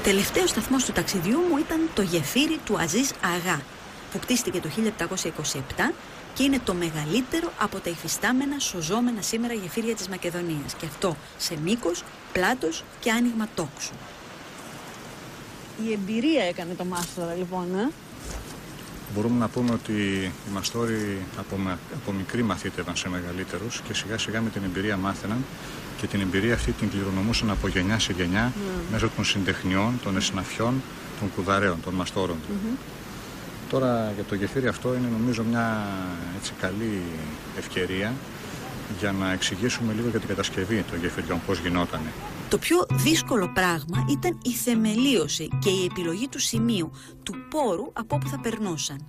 Τελευταίος σταθμός του ταξιδιού μου ήταν το γεφύρι του Αζίζ Αγά, που κτίστηκε το 1727 και είναι το μεγαλύτερο από τα υφιστάμενα σωζόμενα σήμερα γεφύρια της Μακεδονίας, και αυτό σε μήκος, πλάτος και άνοιγμα τόξου. Η εμπειρία έκανε το μάστορα, λοιπόν, Μπορούμε να πούμε ότι οι μαστόροι από μικροί μαθήτευαν σε μεγαλύτερους και σιγά σιγά με την εμπειρία μάθαιναν, και την εμπειρία αυτή την κληρονομούσαν από γενιά σε γενιά μέσω των συντεχνιών, των εσναφιών, των κουδαρέων, των μαστόρων του. Τώρα για το γεφύρι αυτό είναι νομίζω μια έτσι καλή ευκαιρία για να εξηγήσουμε λίγο για την κατασκευή των γεφυριών, πώς γινότανε. Το πιο δύσκολο πράγμα ήταν η θεμελίωση και η επιλογή του σημείου, του πόρου από όπου θα περνούσαν.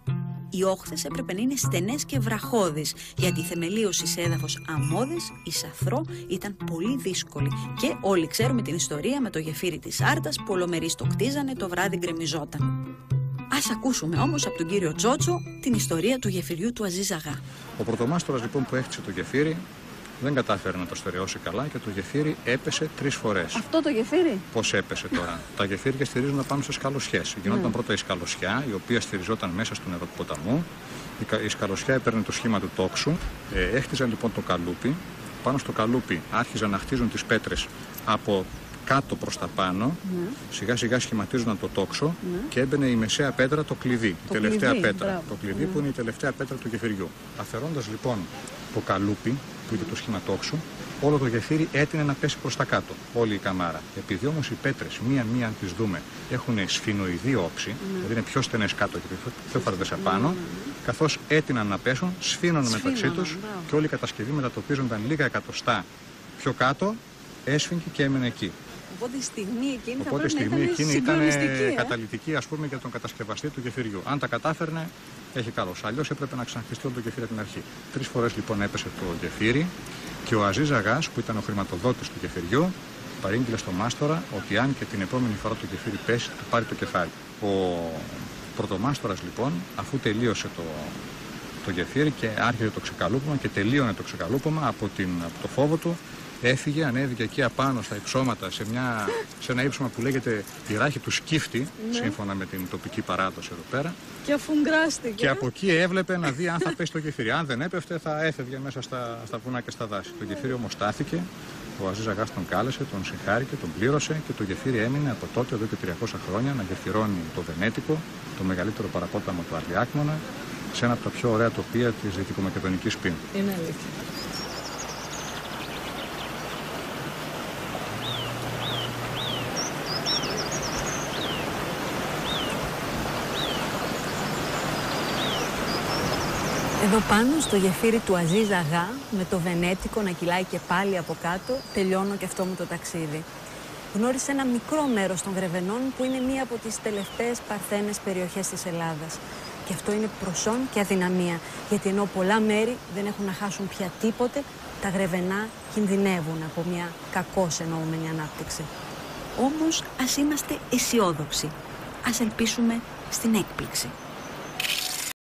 Οι όχθες έπρεπε να είναι στενές και βραχώδεις, γιατί η θεμελίωση σε έδαφος αμμώδες ή σαθρό ήταν πολύ δύσκολη. Και όλοι ξέρουμε την ιστορία με το γεφύρι της Άρτας που ολομερείς το κτίζανε, το βράδυ γκρεμιζόταν. Ας ακούσουμε όμως από τον κύριο Τσότσο την ιστορία του γεφυριού του Αζίζ Αγά. Ο πρωτομάστορας λοιπόν που έχτισε το γεφύρι δεν κατάφερε να το στερεώσει καλά και το γεφύρι έπεσε 3 φορές. Αυτό το γεφύρι? Πώς έπεσε τώρα? Τα γεφύρια στηρίζονταν πάνω σε σκαλωσιές. Γινόταν πρώτα η σκαλωσιά, η οποία στηριζόταν μέσα στο νερό του ποταμού. Η σκαλωσιά έπαιρνε το σχήμα του τόξου. Έχτιζαν λοιπόν το καλούπι. Πάνω στο καλούπι άρχιζαν να χτίζουν τις πέτρες από κάτω προς τα πάνω. Σιγά σιγά σχηματίζονταν το τόξο και έμπαινε η μεσαία πέτρα, το κλειδί. Η τελευταία πέτρα. Το κλειδί που είναι η τελευταία πέτρα του γεφυριού. Αφαιρώντας λοιπόν το καλούπι, που ήταν το σχήμα τόξου, όλο το γεφύρι έτεινε να πέσει προς τα κάτω, όλη η καμάρα. Επειδή όμως οι πέτρες, μία-μία αν τις δούμε, έχουν σφινοειδή όψη, δηλαδή είναι πιο στενές κάτω και πιο φαρδές απάνω, καθώς έτειναν να πέσουν, σφήνωναν μεταξύ τους και όλη η κατασκευή μετατοπίζονταν λίγα εκατοστά πιο κάτω, έσφιγγε και έμενε εκεί. Οπότε η στιγμή εκείνη ήταν καταλυτική, ας πούμε, για τον κατασκευαστή του γεφυριού. Αν τα κατάφερνε, έχει καλώς. Αλλιώς έπρεπε να ξαναχτιστεί όλο το γεφύρι από την αρχή. 3 φορές λοιπόν έπεσε το γεφύρι και ο Αζίζ Αγάς, που ήταν ο χρηματοδότης του γεφυριού, παρήγγειλε στο μάστορα ότι αν και την επόμενη φορά το γεφύρι πέσει, θα πάρει το κεφάλι. Ο πρωτομάστορας λοιπόν, αφού τελείωσε το γεφύρι και άρχισε το ξεκαλούπομα και τελείωνε το ξεκαλούπομα από το φόβο του, έφυγε, ανέβηκε εκεί απάνω στα υψώματα σε ένα ύψωμα που λέγεται τη ράχη του Σκύφτη, σύμφωνα με την τοπική παράδοση εδώ πέρα. Και αφουγκράστηκε. Και από εκεί έβλεπε να δει αν θα πέσει το γεφύρι. Αν δεν έπεφτε θα έφευγε μέσα στα βουνά και στα δάση. Το γεφύρι όμως στάθηκε, ο Αζίζ Αγάς τον κάλεσε, τον συγχάρηκε, τον πλήρωσε και το γεφύρι έμεινε από τότε, εδώ και 300 χρόνια, να γεφυρώνει το Βενέτικο, το μεγαλύτερο παραπόταμο του Αλιάκμονα, σε ένα από τα πιο ωραία τοπία της δυτικομακεδονικής πίνου. Είναι αλήθεια. Εδώ πάνω στο γεφύρι του Αζίζ Αγά, με το Βενέτικο να κυλάει και πάλι από κάτω, τελειώνω και αυτό μου το ταξίδι. Γνώρισα ένα μικρό μέρος των Γρεβενών που είναι μία από τις τελευταίες παρθένες περιοχές της Ελλάδας. Και αυτό είναι προσόν και αδυναμία, γιατί ενώ πολλά μέρη δεν έχουν να χάσουν πια τίποτε, τα Γρεβενά κινδυνεύουν από μια κακώς εννοούμενη ανάπτυξη. Όμως ας είμαστε αισιόδοξοι. Ας ελπίσουμε στην έκπληξη.